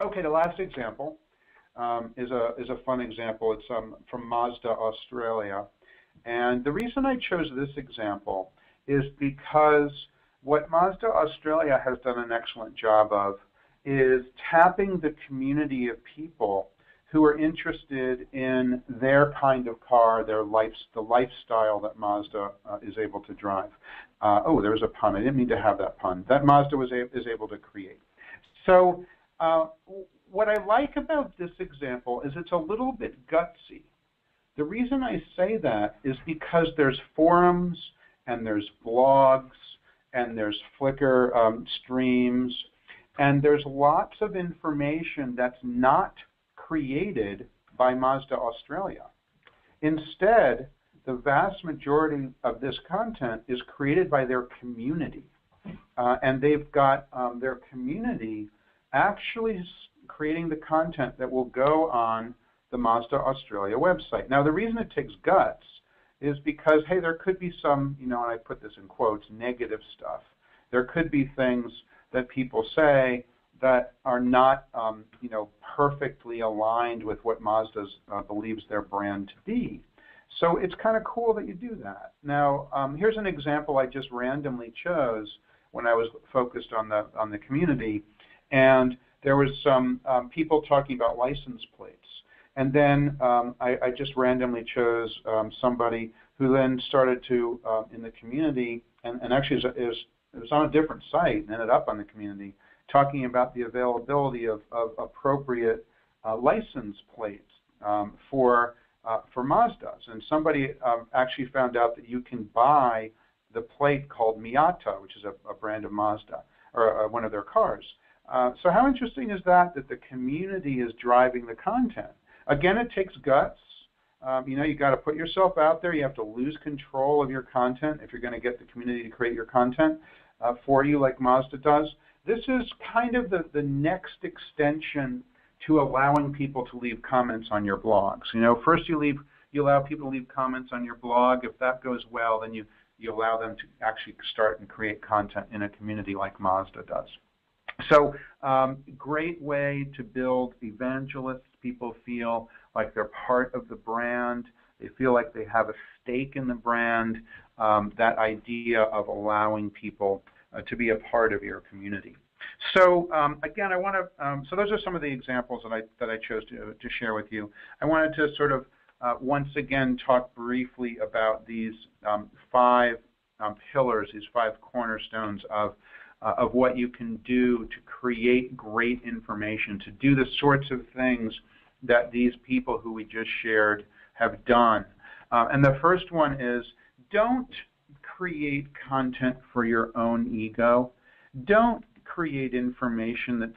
Okay, the last example is a fun example. It's from Mazda Australia. And the reason I chose this example is because what Mazda Australia has done an excellent job of is tapping the community of people who are interested in their kind of car, the lifestyle that Mazda is able to drive. Oh, there's a pun. I didn't mean to have that pun. That Mazda is able to create. So what I like about this example is it's a little bit gutsy. The reason I say that is because there's forums and there's blogs and there's Flickr streams, and there's lots of information that's not created by Mazda Australia. Instead, the vast majority of this content is created by their community. And they've got their community actually creating the content that will go on the Mazda Australia website. Now, the reason it takes guts is because, hey, there could be some, and I put this in quotes, negative stuff. There could be things that people say that are not, perfectly aligned with what Mazda believes their brand to be. So it's kind of cool that you do that. Now, here's an example I just randomly chose when I was focused on the community, and there was some people talking about license plates. And then I just randomly chose somebody who then started to, in the community, and actually it was on a different site and ended up on the community, talking about the availability of appropriate license plates for Mazdas. And somebody actually found out that you can buy the plate called Miata, which is a brand of Mazda, or one of their cars. So how interesting is that the community is driving the content? Again, it takes guts. You got to put yourself out there. You have to lose control of your content if you're going to get the community to create your content for you like Mazda does. This is kind of the next extension to allowing people to leave comments on your blogs. First you allow people to leave comments on your blog. If that goes well, then you allow them to actually start and create content in a community like Mazda does. So great way to build evangelists. People feel like they're part of the brand. They feel like they have a stake in the brand. That idea of allowing people to be a part of your community. So again, I want to. So those are some of the examples that I chose to share with you. I wanted to sort of once again talk briefly about these 5 pillars, these 5 cornerstones of what you can do to create great information, to do the sorts of things that these people who we just shared have done. And the first one is, don't create content for your own ego. Don't create information that's